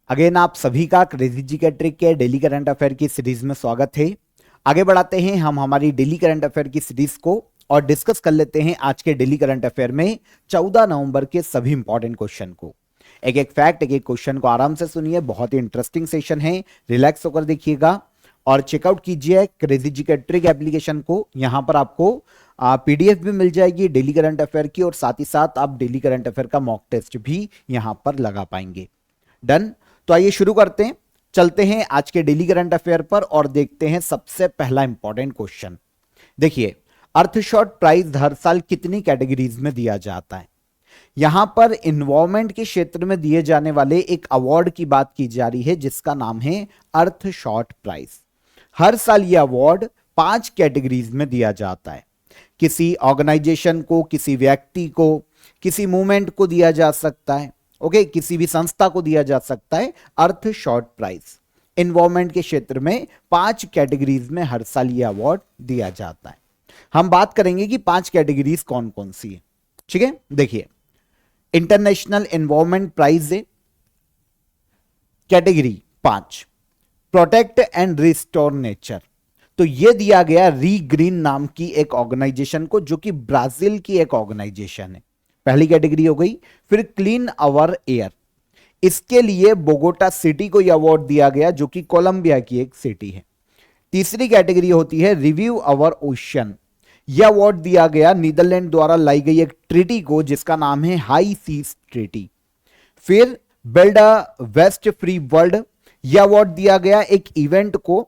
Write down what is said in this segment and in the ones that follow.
Again आप सभी का क्रेजी जी के ट्रिक के डेली करंट अफेयर की सीरीज में स्वागत है। आगे बढ़ाते हैं हम हमारी डेली करंट अफेयर की सीरीज को और डिस्कस कर लेते हैं आज के डेली करंट अफेयर में 14 नवंबर के सभी इंपॉर्टेंट क्वेश्चन को। एक एक फैक्ट, एक एक क्वेश्चन को आराम से सुनिए, बहुत ही इंटरेस्टिंग सेशन है, रिलैक्स होकर देखिएगा और चेकआउट कीजिए क्रेजी जी के ट्रिक एप्लीकेशन को। यहां पर आपको पीडीएफ भी मिल जाएगी डेली करंट अफेयर की और साथ ही साथ आप डेली करंट अफेयर का मॉक टेस्ट भी यहां पर लगा पाएंगे। डन। तो आइए शुरू करते हैं, चलते हैं आज के डेली करंट अफेयर पर और देखते हैं सबसे पहला इंपॉर्टेंट क्वेश्चन। देखिए, अर्थशॉर्ट प्राइज हर साल कितनी कैटेगरीज में दिया जाता है। यहां पर इन्वायरमेंट के क्षेत्र में दिए जाने वाले एक अवार्ड की बात की जा रही है जिसका नाम है अर्थशॉर्ट प्राइज। हर साल यह अवार्ड 5 कैटेगरीज में दिया जाता है। किसी ऑर्गेनाइजेशन को, किसी व्यक्ति को, किसी मूवमेंट को दिया जा सकता है, ओके, किसी भी संस्था को दिया जा सकता है अर्थशॉर्ट प्राइज। इन्वायरमेंट के क्षेत्र में 5 कैटेगरीज में हर साल यह अवार्ड दिया जाता है। हम बात करेंगे कि 5 कैटेगरीज कौन कौन सी है। ठीक है, देखिए, इंटरनेशनल एनवायरमेंट प्राइज है category 5, protect and restore nature. तो यह दिया गया री ग्रीन नाम की एक ऑर्गेनाइजेशन को, जो कि ब्राजील की एक ऑर्गेनाइजेशन है। पहली कैटेगरी हो गई। फिर क्लीन आवर एयर, इसके लिए बोगोटा सिटी को यह अवार्ड दिया गया जो कि कोलंबिया की एक सिटी है। तीसरी कैटेगरी होती है रिव्यू आवर ओशन, यह अवार्ड दिया गया नीदरलैंड द्वारा लाई गई एक ट्रीटी को जिसका नाम है हाई सीज ट्रीटी। फिर build a waste free world, यह अवार्ड दिया गया एक इवेंट को,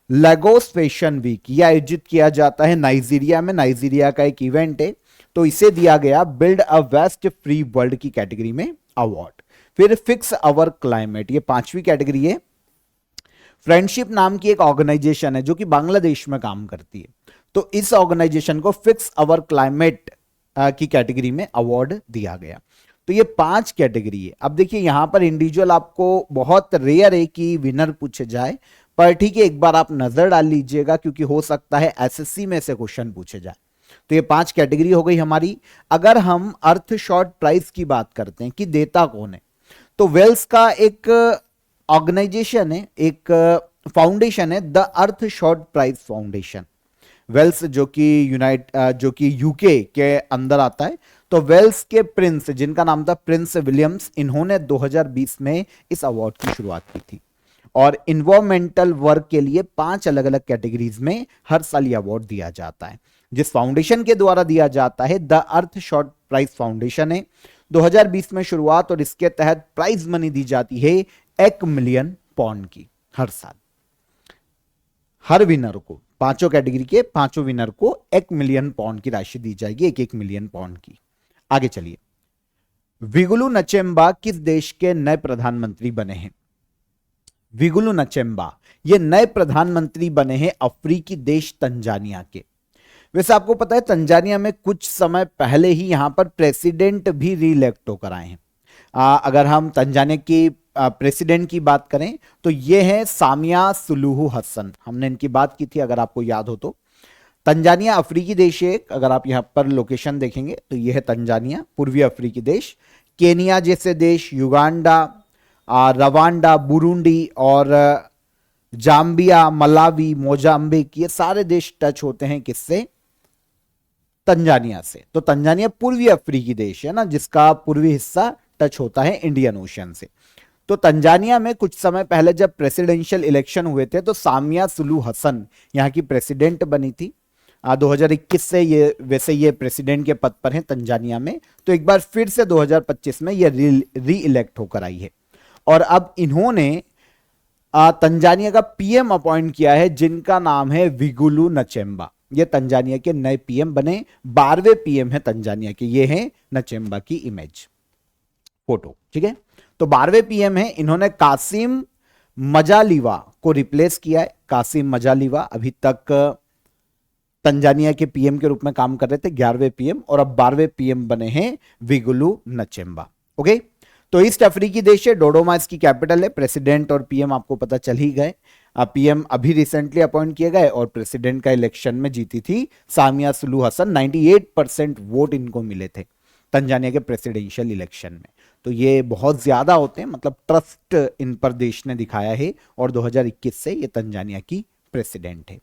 लागोस फैशन वीक, यह आयोजित किया जाता है नाइजीरिया में, नाइजीरिया का एक इवेंट है, तो इसे दिया गया build a waste free world की कैटेगरी में अवार्ड। फिर फिक्स अवर क्लाइमेट, ये 5वीं कैटेगरी है। फ्रेंडशिप नाम की एक ऑर्गेनाइजेशन है जो कि बांग्लादेश में काम करती है, तो इस ऑर्गेनाइजेशन को फिक्स अवर क्लाइमेट की कैटेगरी में अवार्ड दिया गया। तो ये 5 कैटेगरी है। अब देखिए, यहां पर इंडिविजुअल आपको बहुत रेयर है कि विनर पूछे जाए, पर ठीक है, एक बार आप नजर डाल लीजिएगा क्योंकि हो सकता है एसएससी में से क्वेश्चन पूछे जाए। तो ये 5 कैटेगरी हो गई हमारी। अगर हम अर्थशॉर्ट प्राइज की बात करते हैं कि देता कौन है, तो वेल्स का एक ऑर्गेनाइजेशन है, एक फाउंडेशन है, द अर्थशॉर्ट प्राइज फाउंडेशन। वेल्स जो कि यूके के अंदर आता है, तो वेल्स के प्रिंस जिनका नाम था प्रिंस विलियम्स, इन्होंने 2020 में इस अवार्ड की शुरुआत की थी। और इन्वायरमेंटल वर्क के लिए 5 अलग अलग कैटेगरीज में हर साल यह अवार्ड दिया जाता है, जिस फाउंडेशन के द्वारा दिया जाता है द अर्थशॉर्ट प्राइज फाउंडेशन है। 2020 में शुरुआत और इसके तहत प्राइज मनी दी जाती है 1 मिलियन पाउंड की हर साल। हर विनर को, 5 कैटेगरी के 5 विनर को 1 मिलियन पाउंड की राशि दी जाएगी, 1 मिलियन पाउंड की। आगे चलिए, विगुलू नचेम्बा किस देश के नए प्रधानमंत्री बने हैं। विगुलू नचेम्बा ये नए प्रधानमंत्री बने हैं अफ्रीकी देश तंजानिया के। वैसे आपको पता है तंजानिया में कुछ समय पहले ही यहां पर प्रेसिडेंट भी रीइलेक्ट होकर आए हैं। अगर हम तंजानिया की प्रेसिडेंट की बात करें तो ये है सामिया सुलूहू हसन, हमने इनकी बात की थी अगर आपको याद हो तो। तंजानिया अफ्रीकी देश है, अगर आप यहां पर लोकेशन देखेंगे तो यह है तंजानिया, पूर्वी अफ्रीकी देश। केनिया जैसे देश, युगांडा, रवांडा, बुरुंडी और जाम्बिया, मलावी, मोजाम्बिक, ये सारे देश टच होते हैं किससे, तंजानिया से। तो तंजानिया पूर्वी अफ्रीकी देश है ना, जिसका पूर्वी हिस्सा टच होता है इंडियन ओशन से। तो तंजानिया में कुछ समय पहले जब प्रेसिडेंशियल इलेक्शन हुए थे तो सामिया सुलूहू हसन यहां की प्रेसिडेंट बनी थी। 2021 से ये प्रेसिडेंट के पद पर हैं तंजानिया में। तो एक बार फिर से 2025 में ये री इलेक्ट होकर आई है और अब इन्होंने तंजानिया का पीएम अपॉइंट किया है जिनका नाम है विगुलू नचेम्बा। ये तंजानिया के नए पीएम बने, 12वें पीएम है तंजानिया के। ये है नचेम्बा की इमेज, फोटो, ठीक है। तो 12वें पीएम है, इन्होंने कासिम मजालिवा को रिप्लेस किया है। कासिम मजालिवा अभी तक तंजानिया के पीएम के रूप में काम कर रहे थे, 11वें पीएम, और अब 12वें पीएम बने हैं विगुलू नचेम्बा। ओके, तो ईस्ट अफ्रीकी देश है, डोडोमा इसकी कैपिटल है। प्रेसिडेंट और पीएम आपको पता चल ही गए। पीएम अभी रिसेंटली अपॉइंट किए गए और प्रेसिडेंट का इलेक्शन में जीती थी सामिया सुलूहू हसन। 98% वोट इनको मिले थे तंजानिया के प्रेसिडेंशियल इलेक्शन में। तो ये बहुत ज्यादा होते हैं, मतलब ट्रस्ट इन पर देश ने दिखाया है, और 2021 से ये तंजानिया की प्रेसिडेंट है।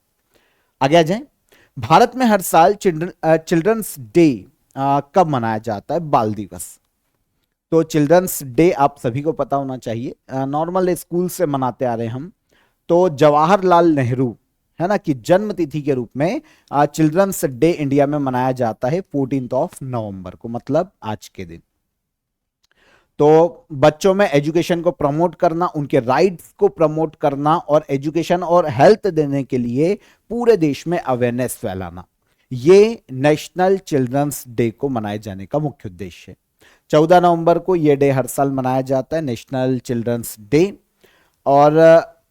आगे आ जाए। भारत में हर साल चिल्ड्रंस डे कब मनाया जाता है? बाल दिवस। तो चिल्ड्रंस डे आप सभी को पता होना चाहिए, नॉर्मल स्कूल से मनाते आ रहे हैं हम। तो जवाहरलाल नेहरू है ना कि जन्म तिथि के रूप में चिल्ड्रंस डे इंडिया में मनाया जाता है 14 नवंबर को, मतलब आज के दिन। तो बच्चों में एजुकेशन को प्रमोट करना, उनके राइट्स को प्रमोट करना और एजुकेशन और हेल्थ देने के लिए पूरे देश में अवेयरनेस फैलाना, ये नेशनल चिल्ड्रंस डे को मनाए जाने का मुख्य उद्देश्य है। 14 नवंबर को यह डे हर साल मनाया जाता है, नेशनल चिल्ड्रंस डे। और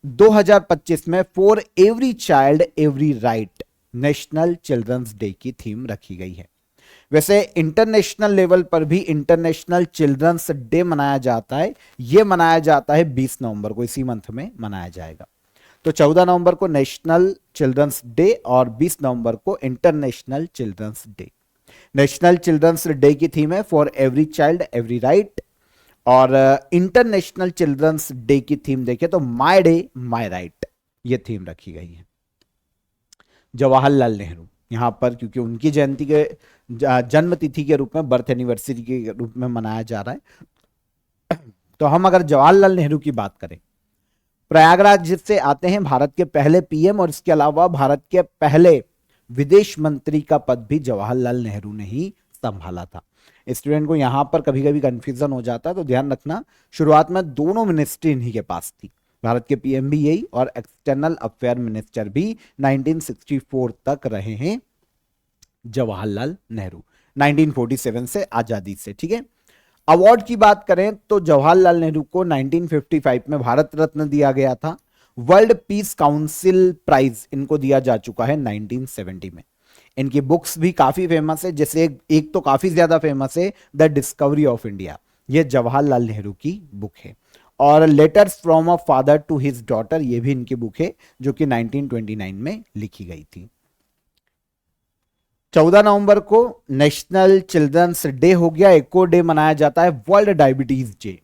2025 में for every child every right national children's day की थीम रखी गई है। वैसे इंटरनेशनल लेवल पर भी इंटरनेशनल चिल्ड्रंस डे मनाया जाता है, यह मनाया जाता है 20 नवंबर को, इसी मंथ में मनाया जाएगा। तो 14 नवंबर को नेशनल चिल्ड्रंस डे और 20 नवंबर को international children's day. National children's day की थीम है for every child every right, और इंटरनेशनल चिल्ड्रंस डे की थीम देखिए तो माय डे माय राइट, ये थीम रखी गई है। जवाहरलाल नेहरू यहां पर क्योंकि उनकी जयंती के जन्म तिथि के रूप में, बर्थ एनिवर्सरी के रूप में मनाया जा रहा है। तो हम अगर जवाहरलाल नेहरू की बात करें, प्रयागराज से आते हैं, भारत के पहले पीएम, और इसके अलावा भारत के पहले विदेश मंत्री का पद भी जवाहरलाल नेहरू ने ही संभाला था। स्टूडेंट को यहां पर कभी कभी कंफ्यूजन हो जाता है, तो ध्यान रखना शुरुआत में दोनों मिनिस्ट्री इन्हीं के पास थी, भारत के पीएम भी यही और एक्सटर्नल अफेयर मिनिस्टर भी 1964 तक रहे हैं जवाहरलाल नेहरू, 1947 से आजादी से। ठीक है, अवार्ड की बात करें तो जवाहरलाल नेहरू को 1955 में भारत रत्न दिया गया था। वर्ल्ड पीस काउंसिल प्राइज इनको दिया जा चुका है 1970 में। इनकी बुक्स भी काफी फेमस है, जैसे एक तो काफी ज्यादा फेमस है द डिस्कवरी ऑफ इंडिया, ये जवाहरलाल नेहरू की बुक है। और letters from a father to his daughter, ये भी इनकी बुक है जो कि 1929 में लिखी गई थी। 14 नवंबर को नेशनल चिल्ड्रंस डे हो गया। एक और डे मनाया जाता है वर्ल्ड डायबिटीज डे,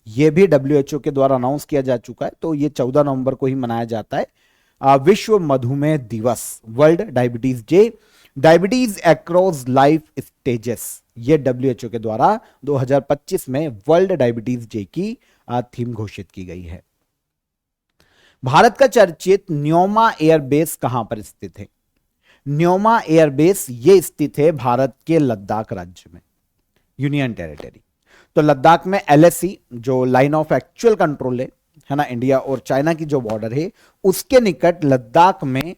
ये भी WHO के द्वारा अनाउंस किया जा चुका है, तो ये 14 नवंबर को ही मनाया जाता है। विश्व मधुमेह दिवस, world diabetes day, diabetes across life stages, ये WHO के द्वारा 2025 में वर्ल्ड डायबिटीज डे की थीम घोषित की गई है। भारत का चर्चित न्योमा एयरबेस कहां पर स्थित है? न्योमा एयरबेस ये स्थित है भारत के लद्दाख राज्य में, यूनियन टेरिटरी। तो लद्दाख में LAC जो लाइन ऑफ एक्चुअल कंट्रोल है ना, इंडिया और चाइना की जो बॉर्डर है उसके निकट लद्दाख में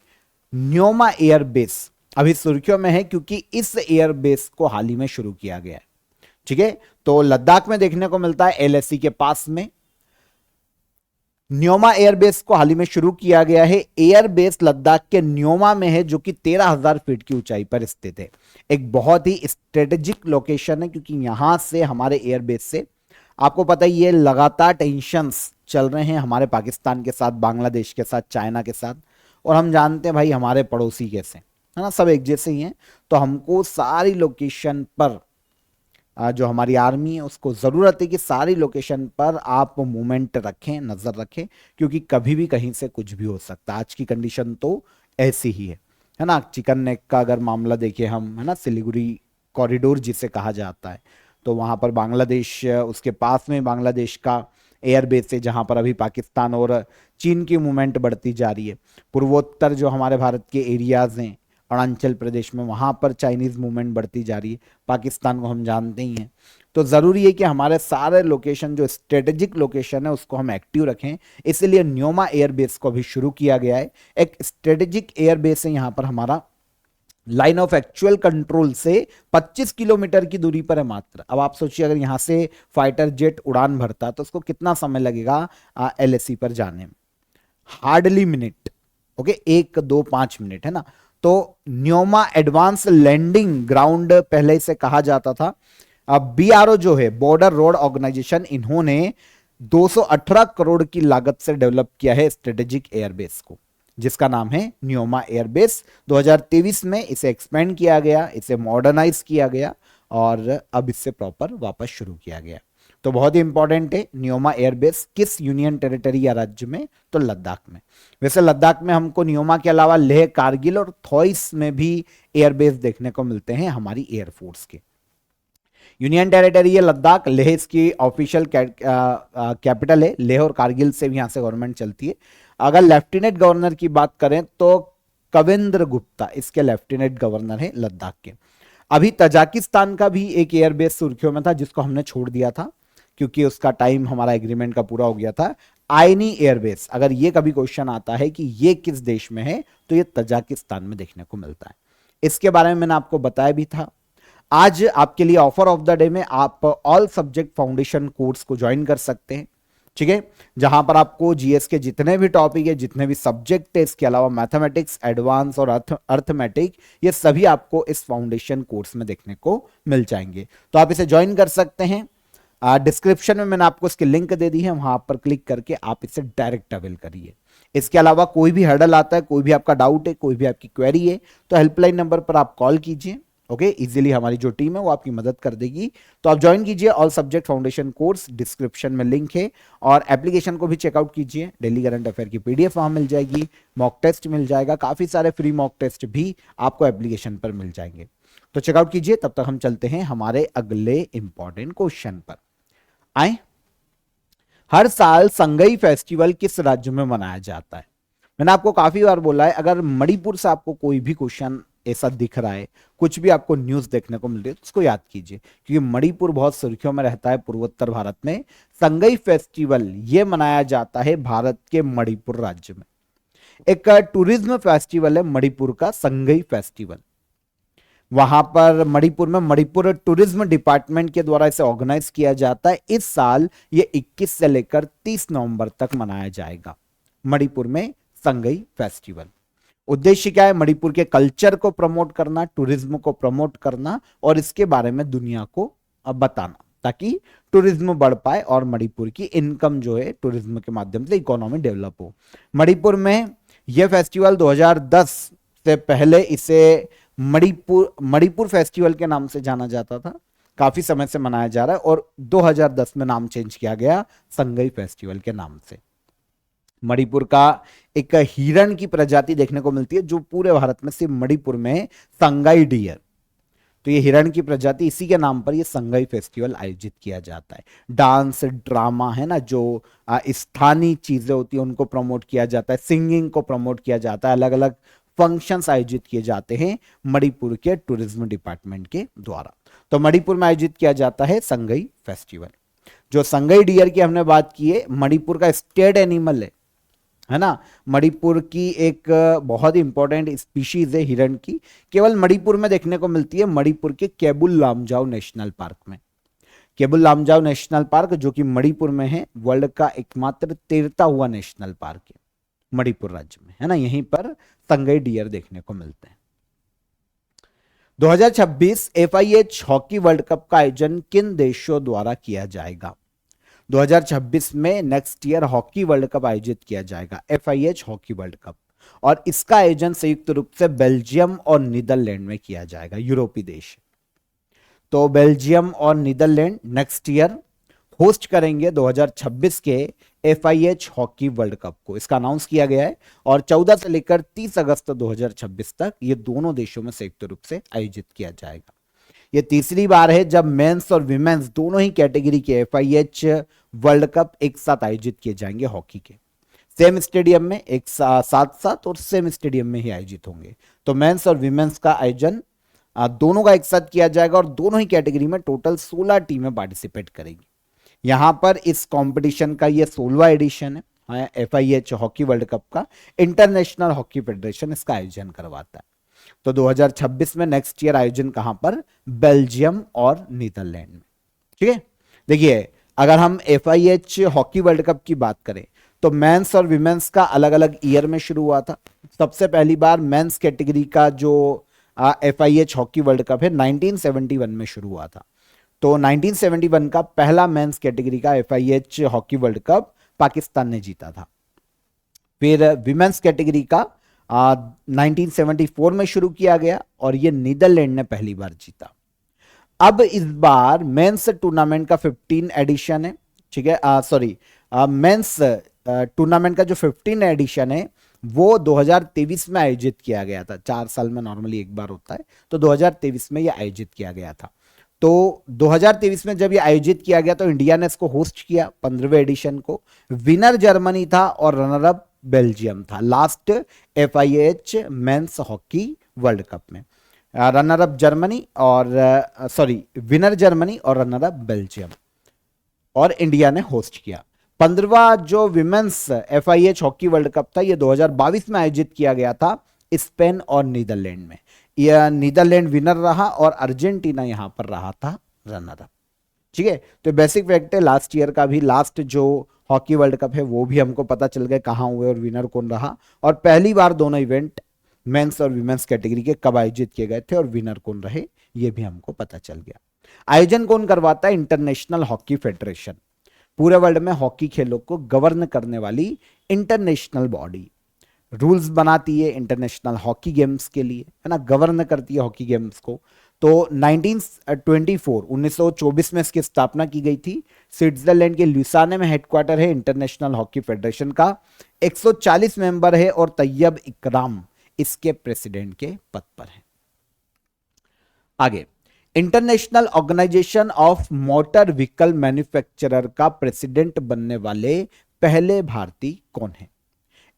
न्योमा एयरबेस अभी सुर्खियों में है, क्योंकि इस एयरबेस को हाल ही में शुरू किया गया है। ठीक है, तो लद्दाख में देखने को मिलता है, LAC के पास में न्योमा एयरबेस को हाल ही में शुरू किया गया है। एयरबेस लद्दाख के न्योमा में है, जो कि 13,000 फीट की ऊंचाई पर स्थित है। एक बहुत ही स्ट्रेटेजिक लोकेशन है, क्योंकि यहां से हमारे एयरबेस से आपको पता ही है लगातार टेंशंस चल रहे हैं हमारे पाकिस्तान के साथ, बांग्लादेश के साथ, चाइना के साथ, और हम जानते हैं भाई हमारे पड़ोसी कैसे है ना, सब एक जैसे ही हैं। तो हमको सारी लोकेशन पर जो हमारी आर्मी है उसको जरूरत है कि सारी लोकेशन पर आप मूवमेंट रखें, नजर रखें, क्योंकि कभी भी कहीं से कुछ भी हो सकता है। आज की कंडीशन तो ऐसी ही है ना। चिकन नेक का अगर मामला देखिए हम, है ना, सिलीगुड़ी कॉरिडोर जिसे कहा जाता है, तो वहां पर बांग्लादेश, उसके पास में बांग्लादेश का एयरबेस है, जहां पर अभी पाकिस्तान और चीन की मूवमेंट बढ़ती जा रही है। पूर्वोत्तर जो हमारे भारत के एरियाज हैं, अरुणाचल प्रदेश में, वहां पर चाइनीज मूवमेंट बढ़ती जा रही है। पाकिस्तान को हम जानते ही हैं, तो जरूरी है कि हमारे सारे लोकेशन जो स्ट्रेटेजिक लोकेशन है उसको हम एक्टिव रखें। इसलिए न्योमा एयरबेस को भी शुरू किया गया है। एक स्ट्रेटेजिक एयरबेस है यहाँ पर हमारा, लाइन ऑफ एक्चुअल कंट्रोल से 25 किलोमीटर की दूरी पर है मात्र। अब आप सोचिए अगर यहां से फाइटर जेट उड़ान भरता तो उसको कितना समय लगेगा LAC पर जाने में? हार्डली मिनट, ओके, 1, 2, 5 मिनट, है ना। तो न्योमा एडवांस लैंडिंग ग्राउंड पहले से कहा जाता था। अब BRO जो है, बॉर्डर रोड ऑर्गेनाइजेशन, इन्होंने 218 करोड़ की लागत से डेवलप किया है स्ट्रेटेजिक एयरबेस को, जिसका नाम है न्योमा एयरबेस। 2023 में इसे एक्सपेंड किया गया, इसे मॉडर्नाइज किया गया और अब इससे प्रॉपर वापस शुरू किया गया। तो बहुत ही इंपॉर्टेंट है, न्योमा एयरबेस किस यूनियन टेरिटरी या राज्य में, तो लद्दाख में। वैसे लद्दाख में हमको न्योमा के अलावा लेह, कारगिल और थॉइस में भी एयरबेस देखने को मिलते हैं हमारी एयरफोर्स के। यूनियन टेरिटरी है लद्दाख, लेह इसकी ऑफिशियल कैपिटल है, लेह और कारगिल से भी यहां से गवर्नमेंट चलती है। अगर लेफ्टिनेंट गवर्नर की बात करें तो कविंद्र गुप्ता इसके लेफ्टिनेंट गवर्नर है लद्दाख के। अभी तजाकिस्तान का भी एक एयरबेस सुर्खियों में था जिसको हमने छोड़ दिया था क्योंकि उसका टाइम हमारा एग्रीमेंट का पूरा हो गया था। आइनी एयरबेस, अगर ये कभी क्वेश्चन आता है कि ये किस देश में है तो ये तजाकिस्तान में देखने को मिलता है। इसके बारे में मैंने आपको बताया भी था। आज आपके लिए ऑफर ऑफ द डे में आप ऑल सब्जेक्ट फाउंडेशन कोर्स को ज्वाइन कर सकते हैं, ठीक है, जहां पर आपको जीएस के जितने भी टॉपिक है, जितने भी सब्जेक्ट है, इसके अलावा मैथमेटिक्स, एडवांस और अर्थमेटिक, ये सभी आपको इस फाउंडेशन कोर्स में देखने को मिल जाएंगे। तो आप इसे ज्वाइन कर सकते हैं। डिस्क्रिप्शन में मैंने आपको इसकी लिंक दे दी है, वहां पर क्लिक करके आप इसे डायरेक्ट अवेल करिए। इसके अलावा कोई भी हर्डल आता है, कोई भी आपका डाउट है, कोई भी आपकी क्वेरी है, तो हेल्पलाइन नंबर पर आप कॉल कीजिए। ओके, इजीली हमारी जो टीम है वो आपकी मदद कर देगी। तो आप ज्वाइन कीजिए all subject foundation course, description में लिंक है, और एप्लीकेशन को भी चेकआउट कीजिए। डेली करंट अफेयर की पीडीएफ वहां मिल जाएगी, मॉक टेस्ट मिल जाएगा, काफी सारे फ्री मॉक टेस्ट भी आपको एप्लीकेशन पर मिल जाएंगे। तो चेकआउट कीजिए। तब तक हम चलते हैं हमारे अगले इंपॉर्टेंट क्वेश्चन पर। आए, हर साल संगई फेस्टिवल किस राज्य में मनाया जाता है? मैंने आपको काफी बार बोला है, अगर मणिपुर से आपको कोई भी क्वेश्चन ऐसा दिख रहा है, कुछ भी आपको न्यूज देखने को मिल रही है, तो उसको याद कीजिए, क्योंकि मणिपुर बहुत सुर्खियों में रहता है पूर्वोत्तर भारत में। संगई फेस्टिवल ये मनाया जाता है भारत के मणिपुर राज्य में। एक टूरिज्म फेस्टिवल है मणिपुर का, संगई फेस्टिवल। वहां पर मणिपुर में मणिपुर टूरिज्म डिपार्टमेंट के द्वारा इसे ऑर्गेनाइज किया जाता है। इस साल ये 21 से लेकर 30 नवंबर तक मनाया जाएगा मणिपुर में संगई फेस्टिवल। उद्देश्य क्या है? मणिपुर के कल्चर को प्रमोट करना, टूरिज्म को प्रमोट करना और इसके बारे में दुनिया को बताना, ताकि टूरिज्म बढ़ पाए और मणिपुर की इनकम जो है टूरिज्म के माध्यम से इकोनॉमी डेवलप हो। मणिपुर में यह फेस्टिवल 2010 से पहले इसे मणिपुर फेस्टिवल के नाम से जाना जाता था। काफी समय से मनाया जा रहा है और 2010 में नाम चेंज किया गया संगई फेस्टिवल के नाम से। मणिपुर का एक हिरण की प्रजाति देखने को मिलती है जो पूरे भारत में सिर्फ मणिपुर में संगाई डियर, तो ये हिरण की प्रजाति, इसी के नाम पर ये संगई फेस्टिवल आयोजित किया जाता है। डांस, ड्रामा है ना, जो स्थानीय चीजें होती है उनको प्रमोट किया जाता है, सिंगिंग को प्रमोट किया जाता है, अलग अलग फंक्शंस आयोजित किए जाते हैं मणिपुर के टूरिज्म डिपार्टमेंट के द्वारा। तो मणिपुर में आयोजित किया जाता है संगई फेस्टिवल। जो संगई डियर की हमने बात की है, मणिपुर का स्टेट एनिमल है ना, मणिपुर की एक बहुत इंपॉर्टेंट स्पीशीज है हिरण की, केवल मणिपुर में देखने को मिलती है, मणिपुर के केबुल लामजाओ नेशनल पार्क में। केबुल लामजाओ नेशनल पार्क जो कि मणिपुर में है, वर्ल्ड का एकमात्र तैरता हुआ नेशनल पार्क है मणिपुर राज्य में, है ना, यहीं पर संगई डियर देखने को मिलते हैं। 2026 FIH हॉकी वर्ल्ड कप का आयोजन किन देशों द्वारा किया जाएगा? 2026 में next year hockey world cup आयोजित किया जाएगा, FIH हॉकी वर्ल्ड कप, और इसका आयोजन संयुक्त रूप से बेल्जियम और नीदरलैंड में किया जाएगा, यूरोपीय देश। तो बेल्जियम और नीदरलैंड नेक्स्ट ईयर होस्ट करेंगे 2026 के FIH हॉकी वर्ल्ड कप को, इसका अनाउंस किया गया है, और 14 से लेकर 30 अगस्त 2026 तक ये दोनों देशों में संयुक्त रूप से आयोजित किया जाएगा। ये तीसरी बार है जब मेंस और विमेंस दोनों ही कैटेगरी के FIH वर्ल्ड कप एक साथ आयोजित किए जाएंगे हॉकी के, सेम स्टेडियम में, एक साथ साथ और सेम स्टेडियम में ही आयोजित होंगे। तो मेंस और विमेंस का आयोजन दोनों का एक साथ किया जाएगा और दोनों ही कैटेगरी में टोटल 16 टीमें पार्टिसिपेट करेंगी। यहां पर इस कंपटीशन का ये 16वां एडिशन है, FIH हॉकी वर्ल्ड कप का। इंटरनेशनल हॉकी फेडरेशन इसका आयोजन करवाता है। तो 2026 में नेक्स्ट ईयर आयोजन कहां पर? बेल्जियम और नीदरलैंड में, ठीक है। देखिए, अगर हम FIH हॉकी वर्ल्ड कप की बात करें तो मेंस और विमेंस का अलग अलग ईयर में शुरू हुआ था। सबसे पहली बार मेंस कैटेगरी का जो FIH हॉकी वर्ल्ड कप है 1971 में शुरू हुआ था। तो 1971 का पहला मेंस कैटेगरी का FIH hockey world cup Pakistan ने जीता था। फिर विमेंस कैटेगरी का 1974 में शुरू किया गया और ये नीदरलैंड ने पहली बार जीता। अब इस बार मेंस टूर्नामेंट का 15 एडिशन है, ठीक है, सॉरी, मेंस टूर्नामेंट का जो 15 एडिशन है वो 2023 में आयोजित किया गया था। 4 साल में नॉर्मली एक बार होता है, तो 2023 में ये आयोजित किया गया था। तो 2023 में जब ये आयोजित किया गया तो इंडिया ने इसको होस्ट किया 15वें एडिशन को। विनर जर्मनी था और रनर अप बेल्जियम था last FIH men's hockey world cup में। रनर अप जर्मनी और सॉरी विनर जर्मनी और रनर अप बेल्जियम, और इंडिया ने होस्ट किया। 15वां जो women's FIH hockey world cup था ये 2022 में आयोजित किया गया था स्पेन और नीदरलैंड में। यह नीदरलैंड विनर रहा और अर्जेंटीना यहां पर रहा था रनर अप। ठीक है, तो बेसिक फैक्ट है, लास्ट ईयर का भी लास्ट जो हॉकी वर्ल्ड कप है वो भी हमको पता चल गया कहां हुए और विनर कौन रहा, और पहली बार दोनों इवेंट मेंस और विमेंस कैटेगरी के कब आयोजित किए गए थे और विनर कौन रहे ये भी हमको पता चल गया। आयोजन कौन करवाता है? International hockey federation. पूरे वर्ल्ड में हॉकी खेलों को गवर्न करने वाली इंटरनेशनल बॉडी, रूल्स बनाती है इंटरनेशनल हॉकी गेम्स के लिए, है ना, गवर्न करती है हॉकी गेम्स को। तो 1924 में इसकी स्थापना की गई थी। स्विट्जरलैंड के ल्यूसाने में हेडक्वार्टर है इंटरनेशनल हॉकी फेडरेशन का। 140 मेंबर है और तैयब इकराम इसके प्रेसिडेंट के पद पर है। आगे, international organisation of motor vehicle manufacturer का प्रेसिडेंट बनने वाले पहले भारतीय कौन है?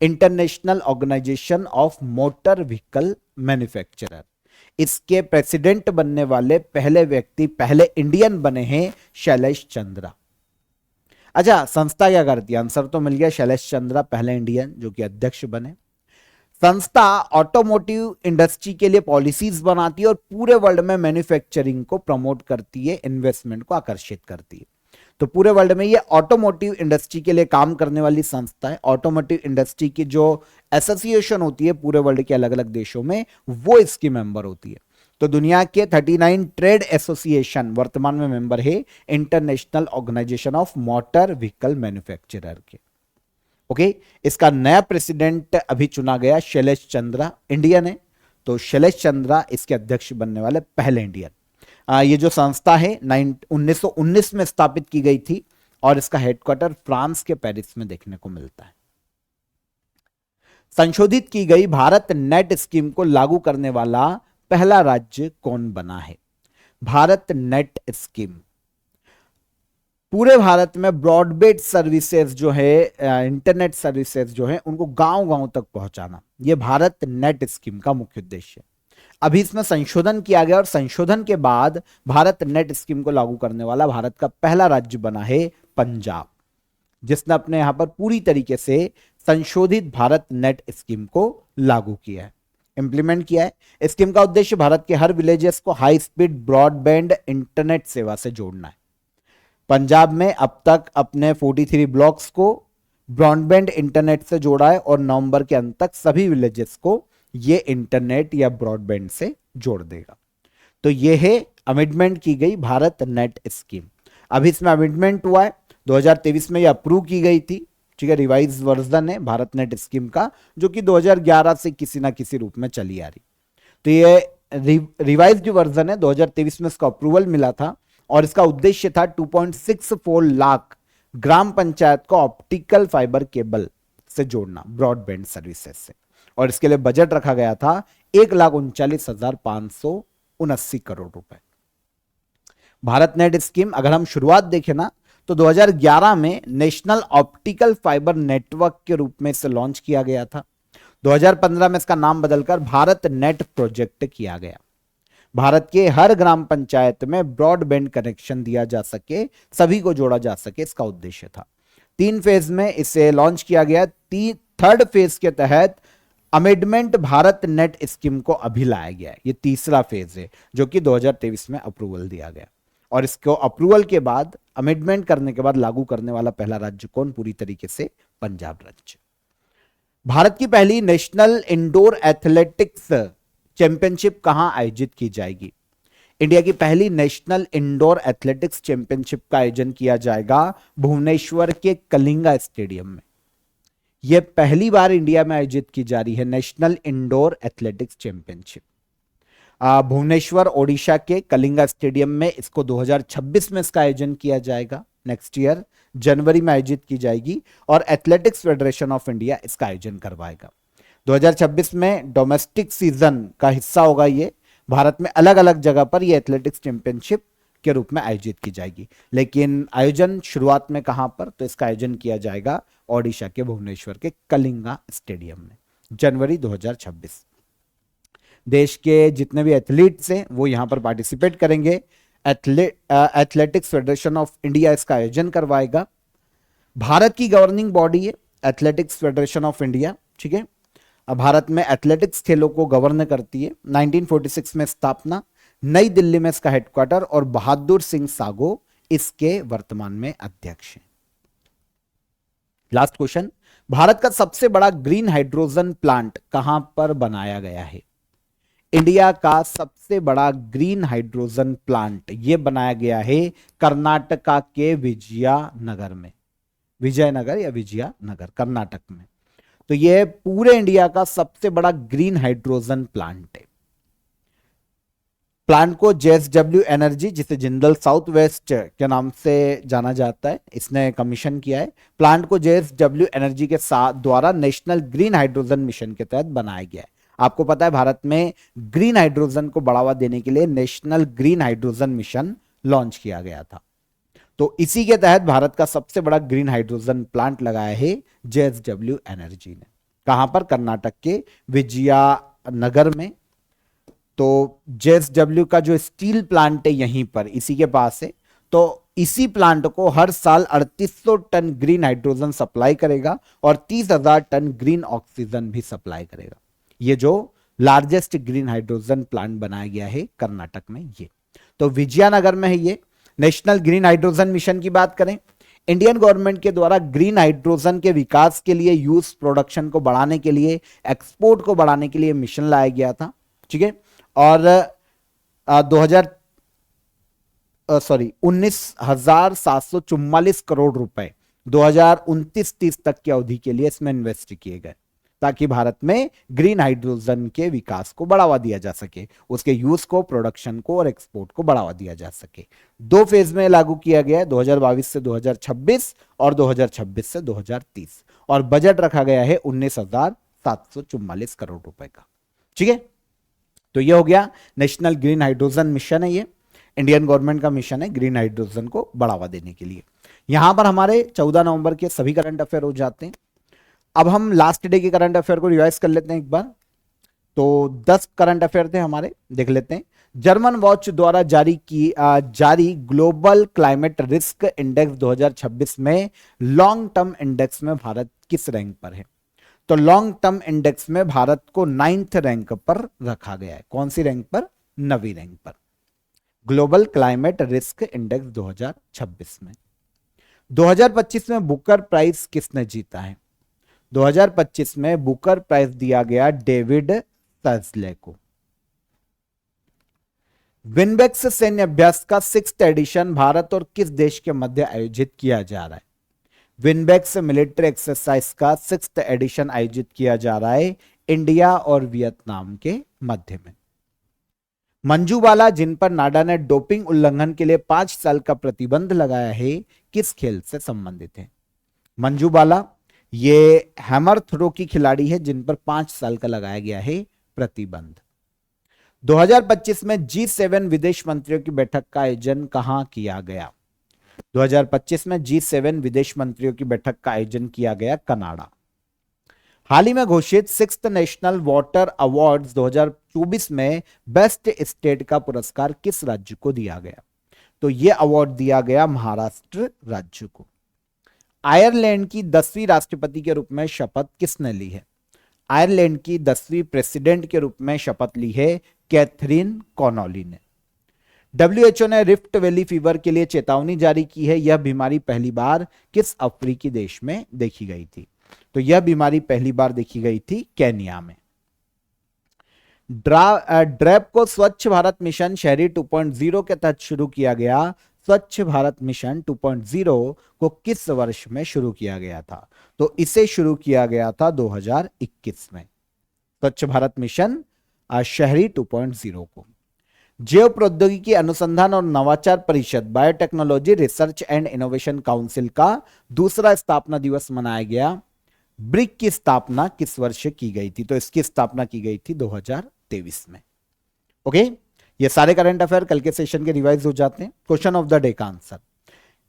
International organisation of motor vehicle manufacturer, इसके प्रेसिडेंट बनने वाले पहले व्यक्ति, पहले इंडियन बने हैं शैलेश चंद्रा। अच्छा, संस्था क्या करती है? आंसर तो मिल गया, शैलेश चंद्रा पहले इंडियन जो कि अध्यक्ष बने। संस्था ऑटोमोटिव इंडस्ट्री के लिए पॉलिसीज बनाती है और पूरे वर्ल्ड में मैन्युफैक्चरिंग को प्रमोट करती है, इन्वेस्टमेंट को आकर्षित करती है। तो पूरे वर्ल्ड में ये ऑटोमोटिव इंडस्ट्री के लिए काम करने वाली संस्था है। ऑटोमोटिव इंडस्ट्री की जो एसोसिएशन होती है पूरे वर्ल्ड के अलग अलग देशों में, वो इसकी मेंबर होती है। तो दुनिया के 39 ट्रेड एसोसिएशन वर्तमान में मेंबर है international organisation of motor vehicle manufacturer के। ओके, इसका नया प्रेसिडेंट अभी चुना गया, शैलेश चंद्रा इंडियन है, तो शैलेश चंद्रा इसके अध्यक्ष बनने वाले पहले इंडियन। ये जो संस्था है 1919 में स्थापित की गई थी और इसका हेडक्वार्टर फ्रांस के पेरिस में देखने को मिलता है। संशोधित की गई भारत नेट स्कीम को लागू करने वाला पहला राज्य कौन बना है? भारत नेट स्कीम, पूरे भारत में ब्रॉडबैंड सर्विसेज जो है, इंटरनेट सर्विसेज जो है, उनको गांव गांव तक पहुंचाना, यह भारत नेट स्कीम का मुख्य उद्देश्य है। अभी इसमें संशोधन किया गया और संशोधन के बाद भारत नेट स्कीम को लागू करने वाला भारत का पहला राज्य बना है पंजाब, जिसने अपने यहां पर पूरी तरीके से संशोधित भारत नेट स्कीम को लागू किया है, इंप्लीमेंट किया है। स्कीम का उद्देश्य भारत के हर विलेजेस को हाई स्पीड ब्रॉडबैंड इंटरनेट सेवा से जोड़ना है। पंजाब में अब तक अपने 43 ब्लॉक्स को ब्रॉडबैंड इंटरनेट से जोड़ा है और नवंबर के अंत तक सभी विलेजेस को ये इंटरनेट या ब्रॉडबैंड से जोड़ देगा। तो ये है अमेंडमेंट की गई भारत नेट स्कीम। अभी इसमें अमेंडमेंट हुआ है, 2023 में ये अप्रूव की गई थी, ठीक है, रिवाइज वर्जन है भारत नेट स्कीम का, जो कि 2011 से किसी ना किसी रूप में चली आ रही। तो ये रिवाइज्ड वर्जन है, 2023 में इसका अप्रूवल मिला था और इसका उद्देश्य था 2.64 लाख ग्राम पंचायत को ऑप्टिकल फाइबर केबल से जोड़ना ब्रॉडबैंड सर्विसेज से, और इसके लिए बजट रखा गया था 1,39,579 करोड़ रुपए। भारत नेट स्कीम अगर हम शुरुआत देखें ना, तो 2011 में नेशनल ऑप्टिकल फाइबर नेटवर्क के रूप में इसे लॉन्च किया गया था। 2015 में इसका नाम बदलकर भारत नेट प्रोजेक्ट किया गया। भारत के हर ग्राम पंचायत में ब्रॉडबैंड कनेक्शन दिया जा सके, सभी को जोड़ा जा सके, इसका उद्देश्य था। 3 फेज में इसे लॉन्च किया गया। थर्ड फेज के तहत अमेंडमेंट भारत नेट स्कीम को अभी लाया गया है। ये तीसरा फेज है जो कि 2023 में अप्रूवल दिया गया, और इसको अप्रूवल के बाद अमेंडमेंट करने के बाद लागू करने वाला पहला राज्य कौन? पूरी तरीके से पंजाब राज्य। भारत की पहली नेशनल इंडोर एथलेटिक्स चैंपियनशिप कहां आयोजित की जाएगी? इंडिया की पहली नेशनल इंडोर एथलेटिक्स चैंपियनशिप का आयोजन किया जाएगा भुवनेश्वर के कलिंगा स्टेडियम में। यह पहली बार इंडिया में आयोजित की जा रही है national indoor athletics championship. Bhubaneswar Odisha के कलिंगा स्टेडियम में इसको 2026 में इसका आयोजन किया जाएगा, नेक्स्ट ईयर जनवरी में आयोजित की जाएगी और एथलेटिक्स फेडरेशन ऑफ इंडिया इसका आयोजन करवाएगा। 2026 में डोमेस्टिक सीजन का हिस्सा होगा ये, भारत में अलग अलग जगह पर ये एथलेटिक्स चैंपियनशिप के रूप में आयोजित की जाएगी, लेकिन आयोजन शुरुआत में कहां पर, तो इसका आयोजन किया जाएगा ओडिशा के भुवनेश्वर के कलिंगा स्टेडियम में जनवरी 2026। देश के जितने भी एथलीट्स हैं वो यहां पर पार्टिसिपेट करेंगे। एथलेटिक्स फेडरेशन ऑफ इंडिया इसका आयोजन करवाएगा। भारत की गवर्निंग बॉडी है एथलेटिक्स फेडरेशन ऑफ इंडिया, ठीक है। अब भारत में एथलेटिक्स खेलों को गवर्न करती है। 1946 में स्थापना, नई दिल्ली में इसका हेडक्वार्टर और बहादुर सिंह सागो इसके वर्तमान में अध्यक्ष हैं। लास्ट क्वेश्चन, भारत का सबसे बड़ा ग्रीन हाइड्रोजन प्लांट कहां पर बनाया गया है? इंडिया का सबसे बड़ा ग्रीन हाइड्रोजन प्लांट ये बनाया गया है कर्नाटका के विजयनगर में, विजयनगर या विजयनगर कर्नाटक में। तो यह पूरे इंडिया का सबसे बड़ा ग्रीन हाइड्रोजन प्लांट है। प्लांट को जेएसडब्ल्यू एनर्जी, जिसे जिंदल साउथ वेस्ट के नाम से जाना जाता है, इसने कमीशन किया है। प्लांट को जेएसडब्ल्यू एनर्जी के साथ द्वारा नेशनल ग्रीन हाइड्रोजन मिशन के तहत बनाया गया है। आपको पता है भारत में ग्रीन हाइड्रोजन को बढ़ावा देने के लिए national green hydrogen mission launch किया गया था। तो इसी के तहत भारत का सबसे बड़ा ग्रीन हाइड्रोजन प्लांट लगाया है जेएसडब्ल्यू एनर्जी ने। कहां पर? कर्नाटक के विजयनगर में। तो जेएसडब्ल्यू का जो स्टील प्लांट है यहीं पर इसी के पास है। तो इसी प्लांट को हर साल 3800 टन ग्रीन हाइड्रोजन सप्लाई करेगा और 30,000 टन ग्रीन ऑक्सीजन भी सप्लाई करेगा। ये जो लार्जेस्ट ग्रीन हाइड्रोजन प्लांट बनाया गया है कर्नाटक में ये, तो विजयनगर में है ये। नेशनल ग्रीन हाइड्रोजन मिशन की बात करें, इंडियन गवर्नमेंट के द्वारा ग्रीन हाइड्रोजन के विकास के लिए, यूज प्रोडक्शन को बढ़ाने के लिए, एक्सपोर्ट को बढ़ाने के लिए मिशन लाया गया था, ठीक है। और 19,744 करोड़ रुपए 2029-30 तक की अवधि के लिए इसमें इन्वेस्ट किए गए, ताकि भारत में ग्रीन हाइड्रोजन के विकास को बढ़ावा दिया जा सके, उसके यूज को, प्रोडक्शन को और एक्सपोर्ट को बढ़ावा दिया जा सके। 2 फेज में लागू किया गया है, 2022 से 2026 और 2026 से 2030, और बजट रखा गया है 19,744 करोड़ रुपए का, ठीक है। तो ये हो गया नेशनल ग्रीन हाइड्रोजन मिशन है, ये इंडियन गवर्नमेंट का मिशन है ग्रीन हाइड्रोजन को बढ़ावा देने के लिए। यहां पर हमारे 14 नवंबर के सभी करंट अफेयर हो जाते हैं। अब हम लास्ट डे के करंट अफेयर को रिवाइज कर लेते हैं एक बार। तो 10 करंट अफेयर थे हमारे, देख लेते हैं। जर्मन वॉच द्वारा जारी ग्लोबल क्लाइमेट रिस्क इंडेक्स 2026 में लॉन्ग टर्म इंडेक्स में भारत किस रैंक पर है? तो लॉन्ग टर्म इंडेक्स में भारत को 9th रैंक पर रखा गया है। कौन सी रैंक पर? 9वीं रैंक पर, ग्लोबल क्लाइमेट रिस्क इंडेक्स 2026 में। 2025 में बुकर प्राइज किसने जीता है? 2025 में बुकर प्राइज दिया गया डेविड सैजले को। विनबेक्स सैन्य अभ्यास का 6th एडिशन भारत और किस देश के मध्य आयोजित किया जा रहा है? विनबेक्स मिलिट्री एक्सरसाइज का 6th एडिशन आयोजित किया जा रहा है इंडिया और वियतनाम के मध्य में। मंजू बाला, जिन पर नाडा ने डोपिंग उल्लंघन के लिए 5 साल का प्रतिबंध लगाया है, किस खेल से संबंधित है? मंजू बाला ये हैमर थ्रो की खिलाड़ी है जिन पर 5 साल का लगाया गया है प्रतिबंध। 2025 में G7 विदेश मंत्रियों की बैठक का आयोजन कहां किया गया? 2025 में G7 विदेश मंत्रियों की बैठक का आयोजन किया गया कनाडा। हाल ही में घोषित 6th नेशनल वाटर अवार्ड्स 2024 में बेस्ट स्टेट का पुरस्कार किस राज्य को दिया गया? तो यह अवार्ड दिया गया महाराष्ट्र राज्य को। आयरलैंड की 10वीं राष्ट्रपति के रूप में शपथ किसने ली है? आयरलैंड की 10वीं प्रेसिडेंट के रूप में शपथ ली है कैथरीन कॉनोली ने। WHO ने रिफ्ट वैली फीवर के लिए चेतावनी जारी की है। यह बीमारी पहली बार किस अफ्रीकी देश में देखी गई थी? तो यह बीमारी पहली बार देखी गई थी केन्या में। ड्रैप को स्वच्छ भारत मिशन शहरी 2.0 के तहत शुरू किया गया। स्वच्छ भारत मिशन 2.0 को किस वर्ष में शुरू किया गया था? तो इसे शुरू किया गया था 2021 में। स्वच्छ भारत मिशन शहरी 2.0 को। जैव प्रौद्योगिकी अनुसंधान और नवाचार परिषद biotechnology research and innovation council का दूसरा स्थापना दिवस मनाया गया। ब्रिक की स्थापना किस वर्ष की गई थी? तो इसकी स्थापना की गई थी 2023 में। ओके, ये सारे करंट अफेयर कल के सेशन के रिवाइज हो जाते हैं। क्वेश्चन ऑफ द डे का आंसर,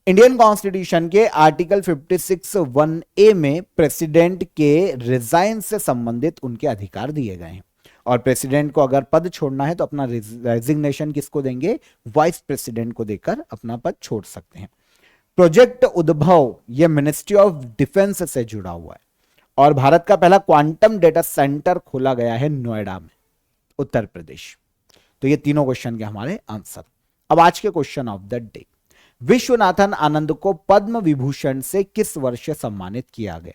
इंडियन कॉन्स्टिट्यूशन के आर्टिकल 56(1)(a) में प्रेसिडेंट के रिजाइन से संबंधित उनके अधिकार दिए गए हैं, और प्रेसिडेंट को अगर पद छोड़ना है तो अपना रेजिग्नेशन किसको देंगे? वाइस प्रेसिडेंट को देकर अपना पद छोड़ सकते हैं। प्रोजेक्ट उद्भव ये मिनिस्ट्री ऑफ डिफेंस से जुड़ा हुआ है, और भारत का पहला क्वांटम डेटा सेंटर खोला गया है नोएडा में, उत्तर प्रदेश। तो ये तीनों क्वेश्चन के हमारे आंसर। अब आज के question of the day, Viswanathan Anand को पद्म विभूषण से किस वर्ष सम्मानित किया गया?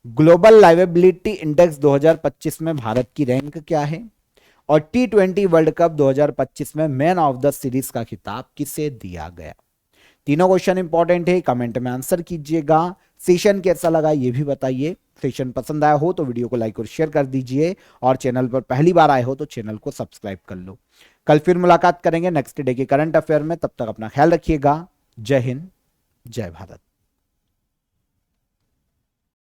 ग्लोबल लाइवेबिलिटी इंडेक्स 2025 में भारत की रैंक क्या है? और T20 वर्ल्ड कप 2025 में मैन ऑफ द सीरीज का खिताब किसे दिया गया? तीनों क्वेश्चन इंपॉर्टेंट है, कमेंट में आंसर कीजिएगा। सेशन कैसा लगा ये भी बताइए। सेशन पसंद आया हो तो वीडियो को लाइक और शेयर कर दीजिए, और चैनल पर पहली बार आए हो तो चैनल को सब्सक्राइब कर लो। कल फिर मुलाकात करेंगे नेक्स्ट डे के करंट अफेयर में, तब तक अपना ख्याल रखिएगा। जय हिंद, जय भारत।